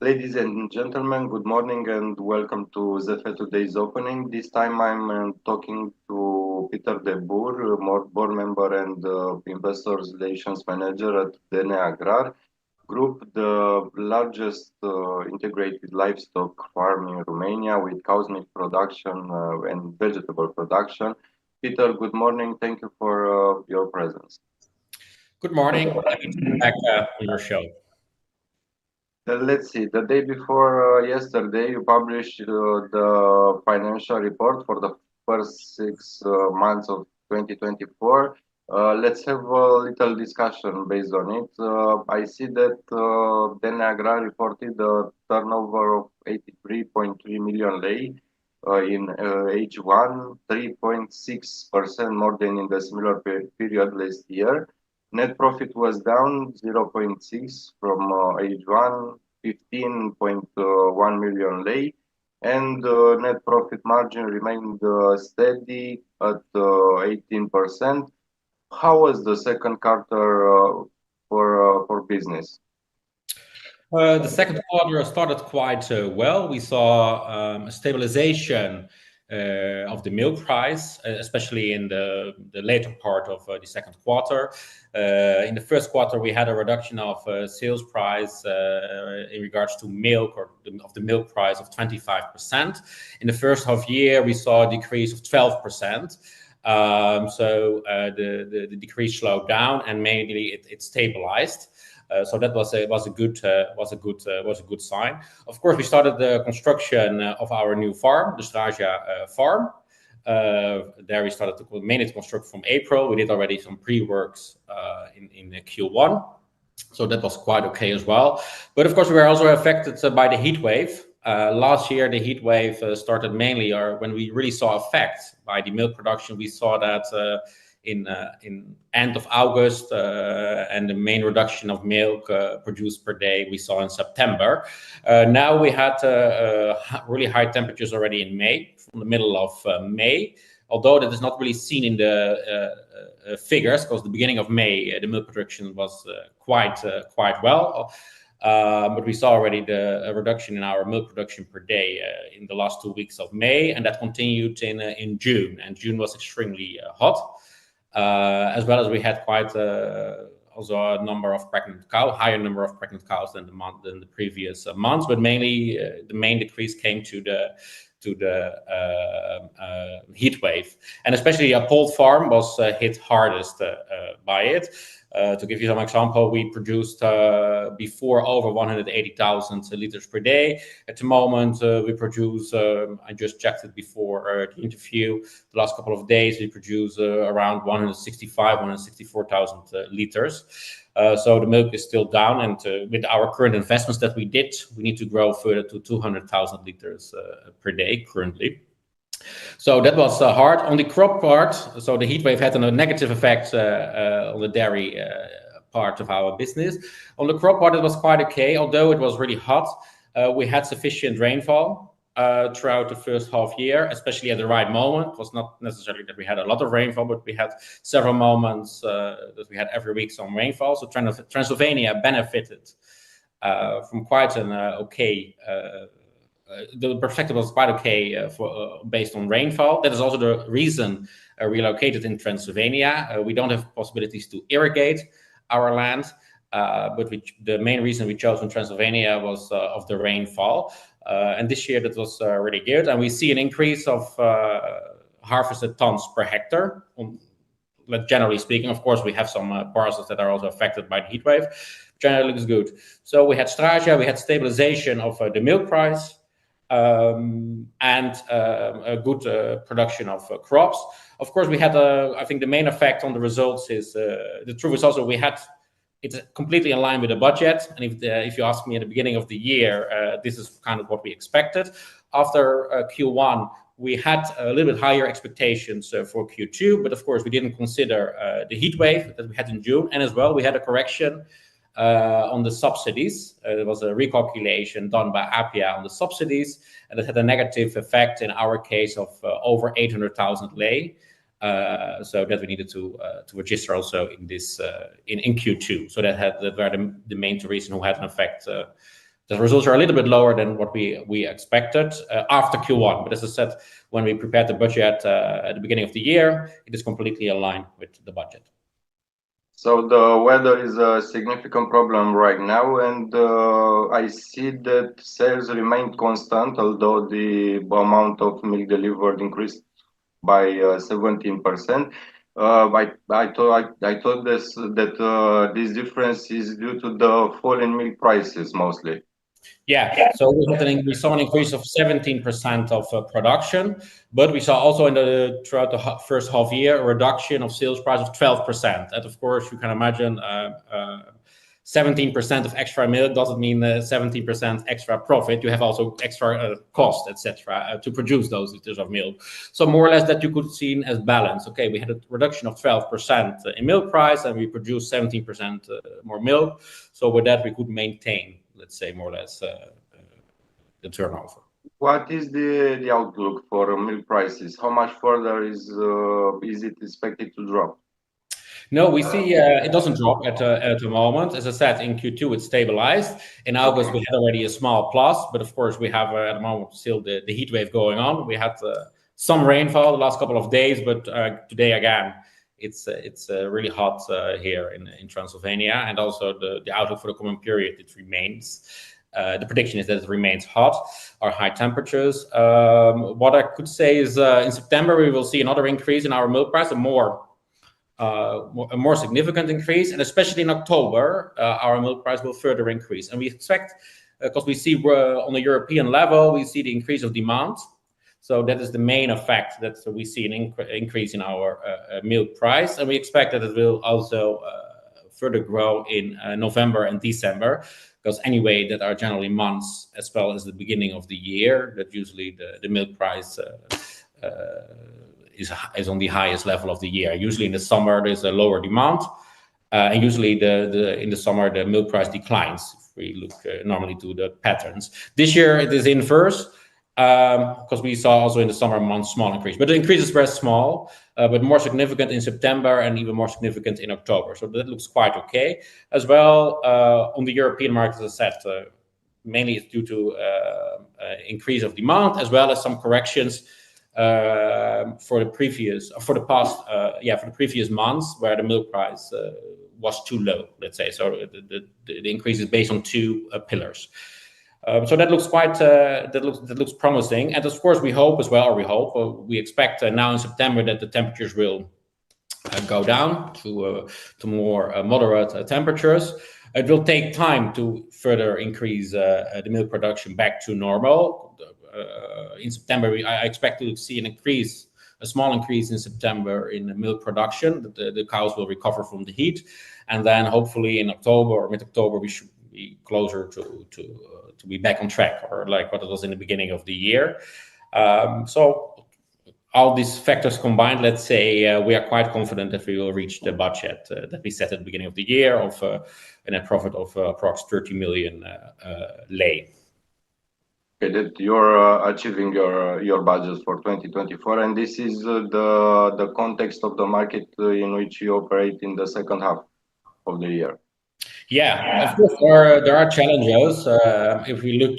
Ladies and gentlemen, good morning and welcome to ZF Today's opening. This time I'm talking to Peter de Boer, board member and investor relations manager at AGRAR Group, the largest integrated livestock farm in Romania with cow's milk production and vegetable production. Peter, good morning. Thank you for your presence. Good morning. Happy to be back on your show. Let's see, the day before yesterday, you published the financial report for the first 6 months of 2024. Let's have a little discussion based on it. I see that AGRAR reported a turnover of 83.3 million lei in H1, 3.6% more than in the similar period last year. Net profit was down 0.6 from H1, 15.1 million lei, and net profit margin remained steady at 18%. How was the second quarter for business? The second quarter started quite well. We saw a stabilization of the milk price, especially in the later part of the second quarter. In the first quarter, we had a reduction of sales price in regards to milk of the milk price of 25%. In the first half year, we saw a decrease of 12%. So the decrease slowed down and mainly it stabilized. So that was a good sign. Of course, we started the construction of our new farm, the Deschiderea farm. There we started to mainly construct from April. We did already some pre-works in Q1, so that was quite okay as well. But of course, we were also affected by the heat wave. Last year, the heat wave started mainly, or when we really saw effects by the milk production. We saw that in end of August, and the main reduction of milk produced per day we saw in September. Now we had really high temperatures already in May, from the middle of May, although that is not really seen in the figures, because the beginning of May the milk production was quite well. But we saw already a reduction in our milk production per day in the last 2 weeks of May, and that continued in June. And June was extremely hot. As well as we had quite also a number of pregnant cows, higher number of pregnant cows than the previous months. But mainly the main decrease came to the heat wave, and especially a poult farm was hit hardest by it. To give you some example, we produced before over 180,000 liters per day. At the moment, we produce, I just checked it before the interview, the last couple of days, we produce around 164,000 liters. So the milk is still down, and with our current investments that we did, we need to grow further to 200,000 liters per day currently. So that was hard. On the crop part, so the heat wave had a negative effect on the dairy part of our business. On the crop part, it was quite okay, although it was really hot. We had sufficient rainfall throughout the first half year, especially at the right moment. It was not necessarily that we had a lot of rainfall, but we had several moments that we had every week some rainfall. So Transylvania benefited from quite an okay. The perspective was quite okay based on rainfall. That is also the reason we located in Transylvania. We don't have possibilities to irrigate our land, but the main reason we chose in Transylvania was of the rainfall. And this year that was really good. And we see an increase of harvested tons per hectare. Generally speaking, of course, we have some parcels that are also affected by the heat wave. Generally looks good. So we had Deschiderea, we had stabilization of the milk price, and a good production of crops. Of course, we had I think the main effect on the results is the truth is also it's completely in line with the budget. And if you ask me at the beginning of the year, this is kind of what we expected. After Q1, we had a little bit higher expectations for Q2, but of course we didn't consider the heat wave that we had in June, and as well we had a correction on the subsidies. There was a recalculation done by APIA on the subsidies, and it had a negative effect in our case of over 800,000 lei. So that we needed to register also in this in Q2. So that were the main two reasons who had an effect The results are a little bit lower than what we expected after Q1. But as I said, when we prepared the budget at the beginning of the year, it is completely aligned with the budget. So the weather is a significant problem right now, and I see that sales remain constant, although the amount of milk delivered increased by 17%. I thought this difference is due to the fall in milk prices mostly. Yeah, so we saw an increase of 17% of production, but we saw also throughout the first half year a reduction of sales price of 12%. And of course, you can imagine 17% of extra milk doesn't mean 17% extra profit. You have also extra cost, etc., to produce those liters of milk. So more or less that you could see as balance. Okay, we had a reduction of 12% in milk price, and we produced 17% more milk. So with that, we could maintain, let's say, more or less the turnover. What is the outlook for milk prices? How much further is it expected to drop? No, we see it doesn't drop at the moment. As I said, in Q2 it stabilized. In August we had already a small plus, but of course we have at the moment still the heat wave going on. We had some rainfall the last couple of days, but today again it's really hot here in Transylvania, and also the outlook for the coming period, it remains. The prediction is that it remains hot or high temperatures. What I could say is in September we will see another increase in our milk price, a more significant increase, and especially in October our milk price will further increase. And we expect, because we see on the European level, we see the increase of demand. So that is the main effect, that we see an increase in our milk price, and we expect that it will also further grow in November and December, because anyway that are generally months as well as the beginning of the year that usually the milk price is on the highest level of the year. Usually in the summer there's a lower demand, and usually in the summer the milk price declines if we look normally to the patterns. This year it is inverse, because we saw also in the summer months small increase, but the increase is very small, but more significant in September and even more significant in October. So that looks quite okay as well. On the European market, as I said, mainly it's due to increase of demand as well as some corrections for the previous months where the milk price was too low, let's say. So the increase is based on two pillars. So that looks that looks promising, and of course we hope as well, or we expect now in September that the temperatures will go down to more moderate temperatures. It will take time to further increase the milk production back to normal. In September, I expect to see a small increase in September in the milk production. The cows will recover from the heat, and then hopefully in October or mid-October we should be closer to be back on track, or like what it was in the beginning of the year. So all these factors combined, let's say we are quite confident that we will reach the budget that we set at the beginning of the year of a net profit of approximately 30 million lei. Okay, that you're achieving your budget for 2024, and this is the context of the market in which you operate in the second half of the year. Yeah, of course there are challenges. If we look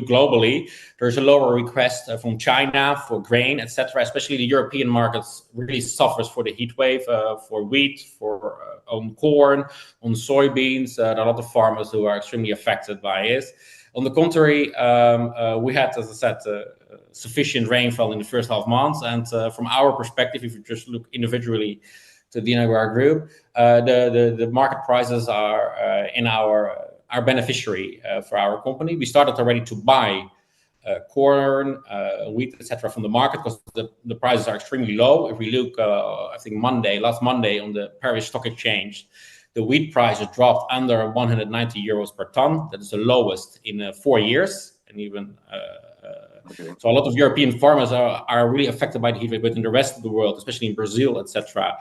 globally, there's a lower request from China for grain, etc. Especially the European markets really suffers for the heat wave, for wheat, for on corn, on soybeans. There are a lot of farmers who are extremely affected by it. On the contrary, we had, as I said, sufficient rainfall in the first half months, and from our perspective, if you just look individually to the AGRAR group, the market prices are our beneficiary for our company. We started already to buy corn, wheat, etc. from the market because the prices are extremely low. If we look, I think last Monday on the Paris Stock Exchange, the wheat price has dropped under 190 euros per ton. That is the lowest in 4 years, and even so a lot of European farmers are really affected by the heat wave, but in the rest of the world, especially in Brazil, etc.,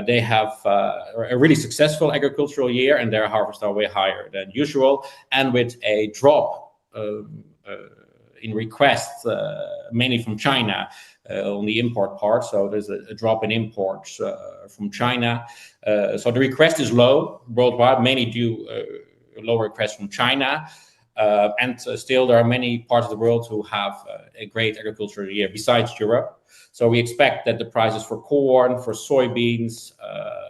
they have a really successful agricultural year, and their harvests are way higher than usual. And with a drop in requests, mainly from China, on the import part, so there's a drop in imports from China. So the request is low worldwide, mainly due lower requests from China. And still, there are many parts of the world who have a great agricultural year besides Europe. So we expect that the prices for corn, for soybeans,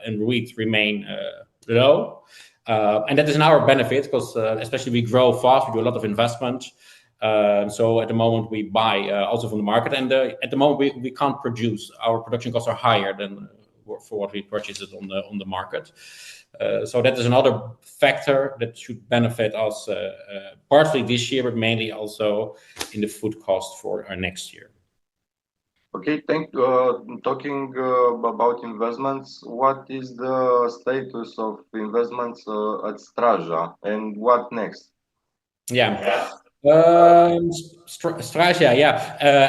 and wheat remain low. And that is in our benefit because especially we grow fast, we do a lot of investment. So at the moment we buy also from the market, and at the moment we can't produce. Our production costs are higher than for what we purchase it on the market. So that is another factor that should benefit us partly this year, but mainly also in the food cost for our next year. Okay, thank you. Talking about investments, what is the status of investments at Straja and what next? Yeah. Straja,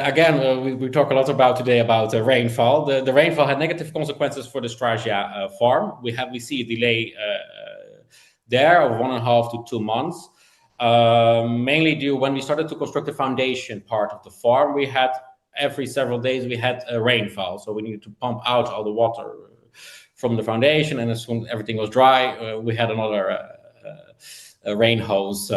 again, we talk a lot about today about rainfall. The rainfall had negative consequences for the Straja farm. We see a delay there of 1.5 to 2 months, mainly due when we started to construct the foundation part of the farm. We had every several days we had a rainfall, so we needed to pump out all the water from the foundation, and as soon as everything was dry, we had another rain hose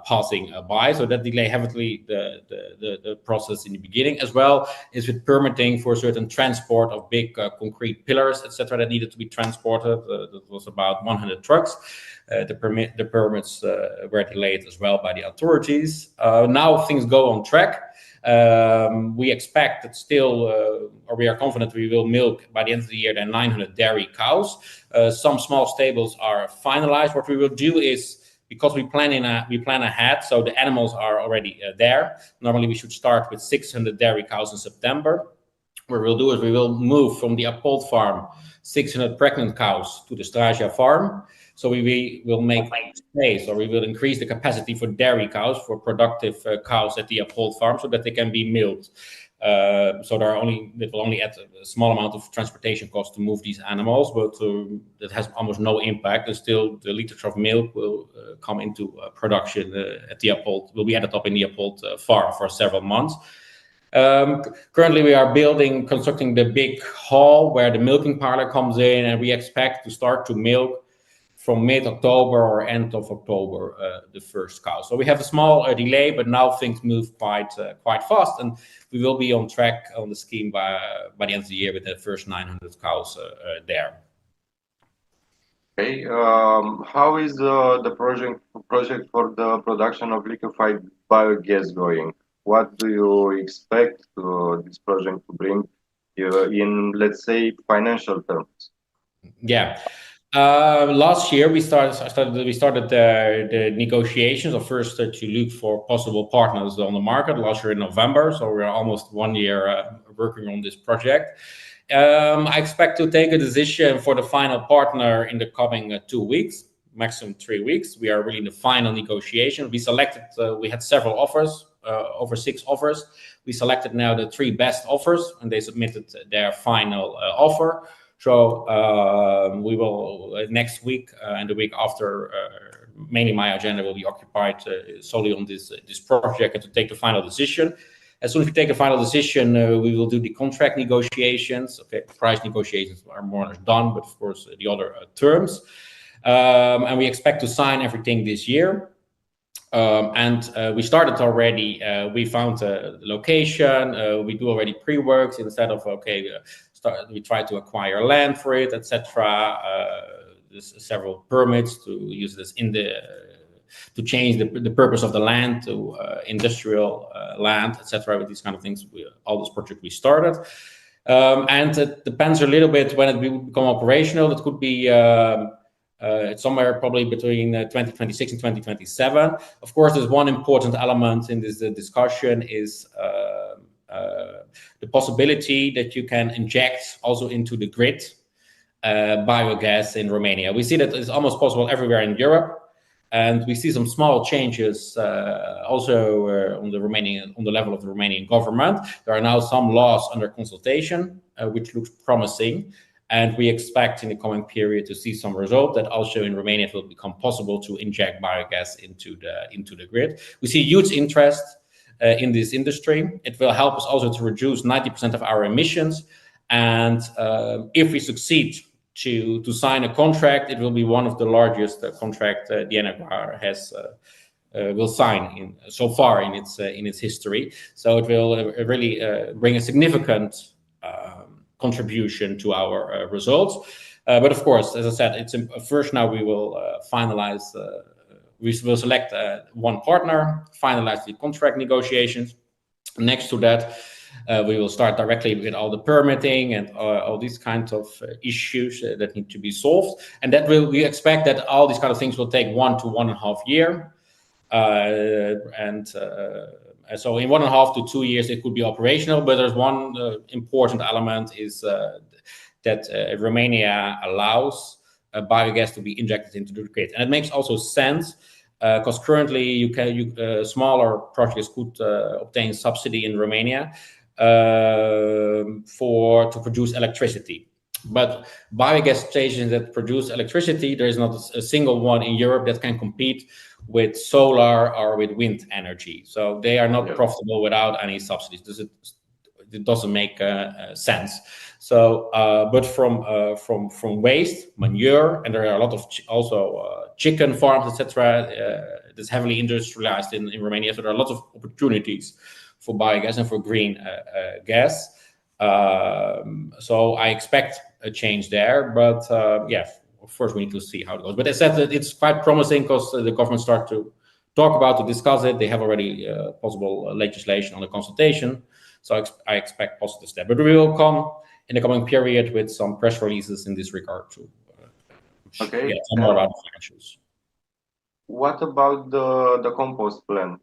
passing by, so that delay heavily the process in the beginning, as well as with permitting for certain transport of big concrete pillars, etc., that needed to be transported. That was about 100 trucks. The permits were delayed as well by the authorities. Now things go on track. We expect that still, or we are confident we will milk by the end of the year the 900 dairy cows. Some small stables are finalized. What we will do is, because we plan ahead, so the animals are already there. Normally we should start with 600 dairy cows in September. What we'll do is we will move from the Appold farm 600 pregnant cows to the Straja farm. So we will make space, or we will increase the capacity for dairy cows, for productive cows at the Appold farm, so that they can be milked. So it will only add a small amount of transportation cost to move these animals, but that has almost no impact. And still, the liters of milk will come into production at the Appold, will be added up in the Appold farm for several months. Currently, we are constructing the big hall where the milking parlor comes in, and we expect to start to milk from mid-October or end of October, the first cow. So we have a small delay, but now things move quite fast, and we will be on track on the scheme by the end of the year with the first 900 cows there. Okay, how is the project for the production of liquefied biogas going? What do you expect this project to bring in, let's say, financial terms? Yeah. Last year we started the negotiations, or first to look for possible partners on the market last year in November. So we're almost 1 year working on this project. I expect to take a decision for the final partner in the coming 2 weeks, maximum 3 weeks. We are really in the final negotiation. We had several offers, over 6 offers. We selected now the 3 best offers, and they submitted their final offer. So we will next week and the week after, mainly my agenda will be occupied solely on this project and to take the final decision. As soon as we take a final decision, we will do the contract negotiations. Okay, price negotiations are more or less done, but of course the other terms. And we expect to sign everything this year. We started already. We found a location. We do already pre-works instead of we try to acquire land for it, etc. There's several permits to use this to change the purpose of the land to industrial land, etc. With these kind of things, all those projects we started. And it depends a little bit when it will become operational. It could be it's somewhere probably between 2026 and 2027. Of course, there's one important element in this discussion is the possibility that you can inject also into the grid biogas in Romania. We see that it's almost possible everywhere in Europe, and we see some small changes also on the level of the Romanian government. There are now some laws under consultation, which looks promising. And we expect in the coming period to see some result that also in Romania it will become possible to inject biogas into the grid. We see huge interest in this industry. It will help us also to reduce 90% of our emissions. And if we succeed to sign a contract. It will be one of the largest contract the AGRAR has will sign so far in its history. So it will really bring a significant contribution to our results. But of course, as I said, it's first now we will finalize. We will select one partner, finalize the contract negotiations. Next to that, we will start directly with all the permitting and all these kinds of issues that need to be solved. And that we expect that all these kind of things will take 1 to 1.5 years. So in 1.5 to 2 years, it could be operational. But there's one important element is that Romania allows biogas to be injected into the grid. And it makes also sense because currently smaller projects could obtain subsidy in Romania to produce electricity. But biogas stations that produce electricity, there is not a single one in Europe that can compete with solar or with wind energy. So they are not profitable without any subsidies. It doesn't make sense. So, but from waste, manure, and there are a lot of also chicken farms, etc. That's heavily industrialized in Romania. So there are lots of opportunities for biogas and for green gas. So I expect a change there, but of course we need to see how it goes. But as I said, it's quite promising because the government start to talk about, to discuss it. They have already possible legislation on the consultation. So I expect positive step. But we will come in the coming period with some press releases in this regard to get some more about the financials. What about the compost plant?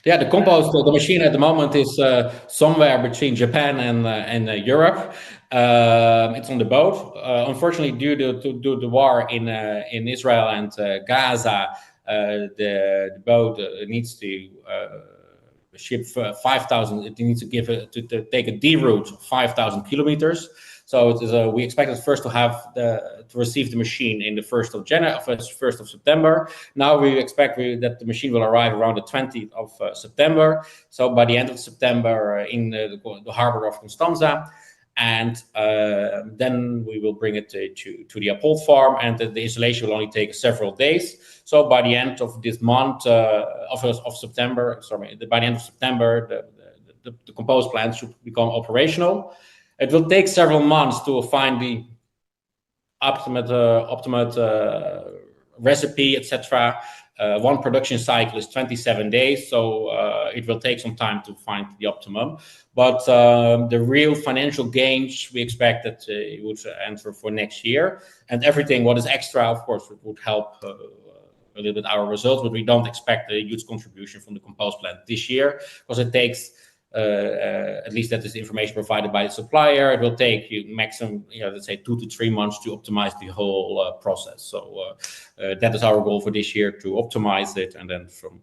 Yeah, the compost, the machine at the moment is somewhere between Japan and Europe. It's on the boat. Unfortunately, due to the war in Israel and Gaza, the boat needs to ship 5,000. It needs to take a D route of 5,000 kilometers. So it is, we expected first to receive the machine in the 1st of January, 1st of September. Now we expect that the machine will arrive around the 20th of September. So by the end of September in the harbor of Constanza, and then we will bring it to the Apol farm, and the installation will only take several days. So by the end of this month of September, by the end of September, the compost plant should become operational. It will take several months to find the optimate recipe, etc. One production cycle is 27 days, so it will take some time to find the optimum. But the real financial gains, we expect that it would enter for next year. And everything what is extra, of course, would help a little bit our results, but we don't expect a huge contribution from the compost plant this year because it takes at least that is the information provided by the supplier. It will take you maximum, let's say 2 to 3 months to optimize the whole process. So that is our goal for this year, to optimize it, and then from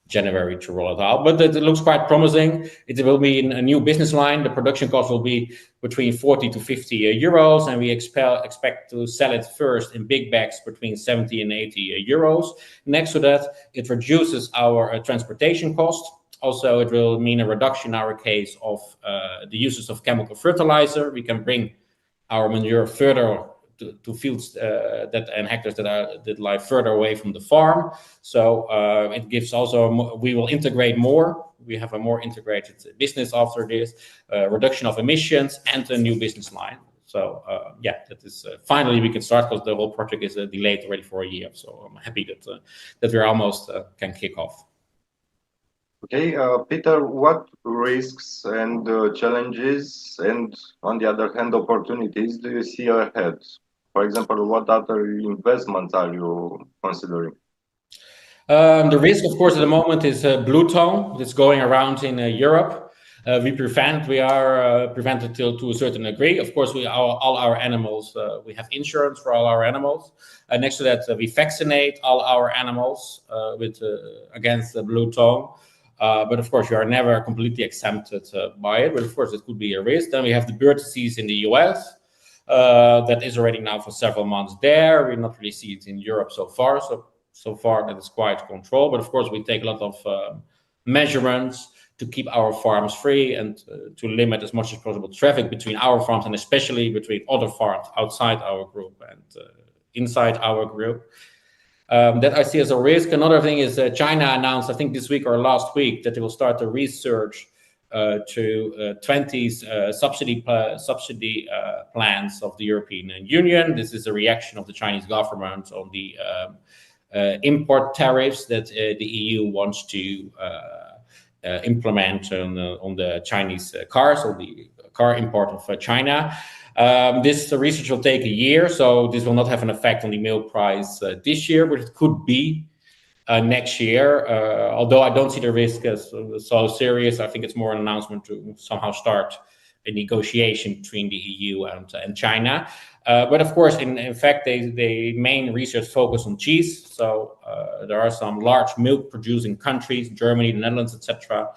January to roll it out. But it looks quite promising. It will be in a new business line. The production cost will be between 40 to 50 euros, and we expect to sell it first in big bags between 70 and 80 euros. Next to that, it reduces our transportation cost. Also, it will mean a reduction in our case of the uses of chemical fertilizer. We can bring our manure further to fields and hectares that lie further away from the farm. So it gives also, we will integrate more. We have a more integrated business after this, reduction of emissions, and a new business line. So that is finally we can start, because the whole project is delayed already for a year. So I'm happy that we're almost can kick off. Okay, Peter, what risks and challenges, and on the other hand, opportunities do you see ahead? For example, what other investments are you considering? The risk, of course, at the moment is blue tongue that's going around in Europe. We are prevented to a certain degree. Of course, all our animals, we have insurance for all our animals. Next to that, we vaccinate all our animals against the blue tongue. But of course, you are never completely exempted by it. But of course, it could be a risk. Then we have the bird disease in the US. That is already now for several months there. We not really see it in Europe so far. So far, that is quite controlled. But of course, we take a lot of measurements to keep our farms free and to limit as much as possible traffic between our farms and especially between other farms outside our group and inside our group. That I see as a risk. Another thing is China announced, I think this week or last week, that they will start the research to 20 subsidy plans of the European Union. This is a reaction of the Chinese government on the import tariffs that the EU wants to implement on the Chinese cars, or the car import of China. This research will take a year, so this will not have an effect on the milk price this year, but it could be next year. Although I don't see the risk as so serious, I think it's more an announcement to somehow start a negotiation between the EU and China. But of course, in fact, the main research focus on cheese. So there are some large milk-producing countries, Germany, the Netherlands, etc.,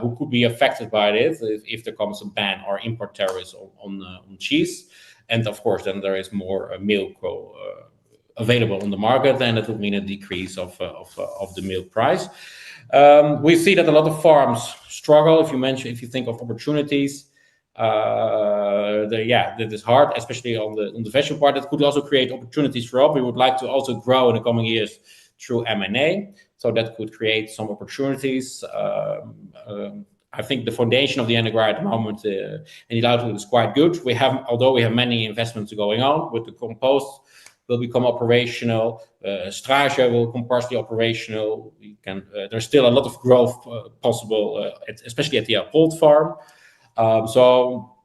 who could be affected by this if there comes a ban or import tariffs on cheese. And of course, then there is more milk available on the market, then it would mean a decrease of the milk price. We see that a lot of farms struggle. If you think of opportunities, that is hard, especially on the vegetable part. It could also create opportunities for us. We would like to also grow in the coming years through M&A, so that could create some opportunities. I think the foundation of the AGRAR at the moment and the outlook is quite good. Although we have many investments going on, with the compost will become operational. Strage will become partially operational. There's still a lot of growth possible, especially at the Aparitie farm. So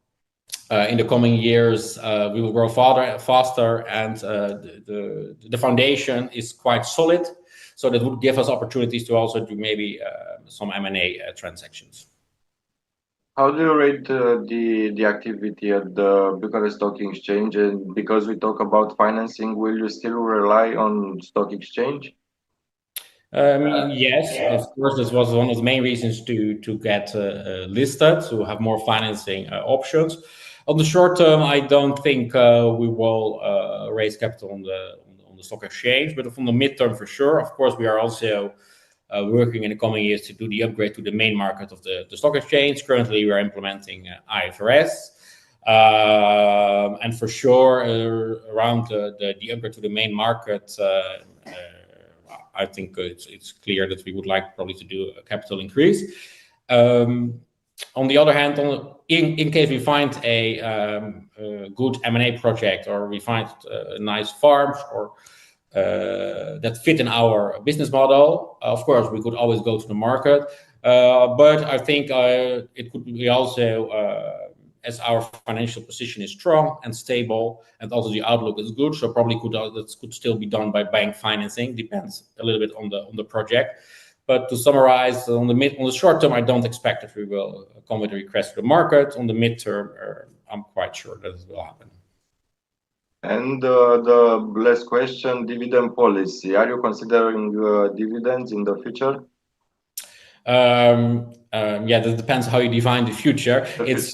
in the coming years, we will grow faster, and the foundation is quite solid. So that would give us opportunities to also do maybe some M&A transactions. How do you rate the activity at the Bucharest Stock Exchange? And because we talk about financing, will you still rely on stock exchange? Yes, of course. This was one of the main reasons to get listed, to have more financing options. On the short term, I don't think we will raise capital on the stock exchange, but from the midterm for sure. Of course, we are also working in the coming years to do the upgrade to the main market of the stock exchange. Currently, we are implementing IFRS. And for sure, around the upgrade to the main market, I think it's clear that we would like probably to do a capital increase. On the other hand, in case we find a good M&A project, or we find nice farms or that fit in our business model, of course, we could always go to the market. But I think it could be also, as our financial position is strong and stable, and also the outlook is good, so probably that could still be done by bank financing. Depends a little bit on the project. But to summarize, on the short term, I don't expect that we will come with a request to the market. On the midterm, I'm quite sure that it will happen. And the last question, dividend policy. Are you considering dividends in the future? Yeah, that depends how you define the future. It's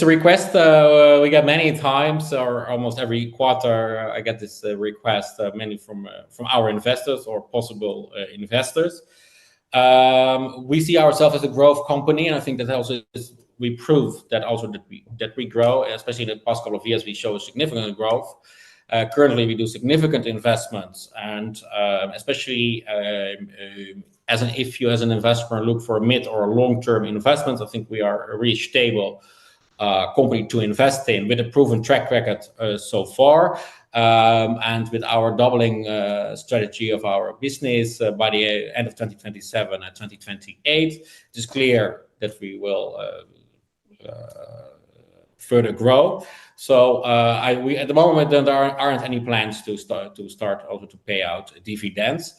a request we get many times, or almost every quarter. I get this request, mainly from our investors or possible investors. We see ourselves as a growth company, and I think that also we prove that also that we grow, especially in the past couple of years. We show significant growth. Currently, we do significant investments, and especially if you as an investor look for a mid or long-term investment, I think we are a really stable company to invest in, with a proven track record so far, and with our doubling strategy of our business by the end of 2027 and 2028. It is clear that we will further grow. So we at the moment there aren't any plans to start also to pay out dividends.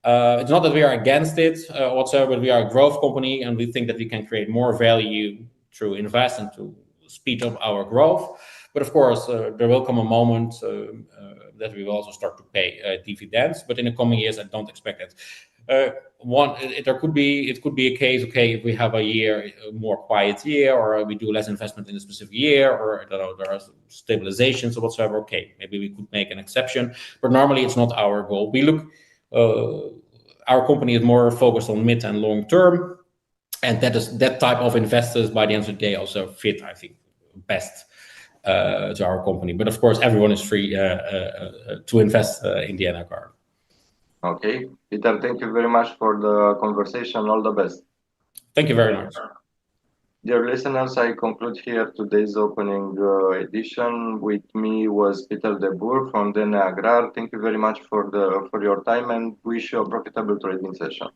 It's not that we are against it whatsoever, but we are a growth company, and we think that we can create more value through invest and to speed up our growth. But of course, there will come a moment that we will also start to pay dividends. But in the coming years, I don't expect it. It could be a case, okay, if we have a more quiet year, or we do less investment in a specific year, or I don't know, there are stabilizations or whatsoever, okay, maybe we could make an exception. But normally, it's not our goal. We look our company is more focused on mid and long term, and that type of investors by the end of the day also fit, I think, best to our company. But of course, everyone is free to invest in the AGRAR. Okay, Peter, thank you very much for the conversation. All the best. Thank you very much. Dear listeners, I conclude here today's opening edition. With me was Peter de Boer from the AGRAR. Thank you very much for your time and wish you a profitable trading session.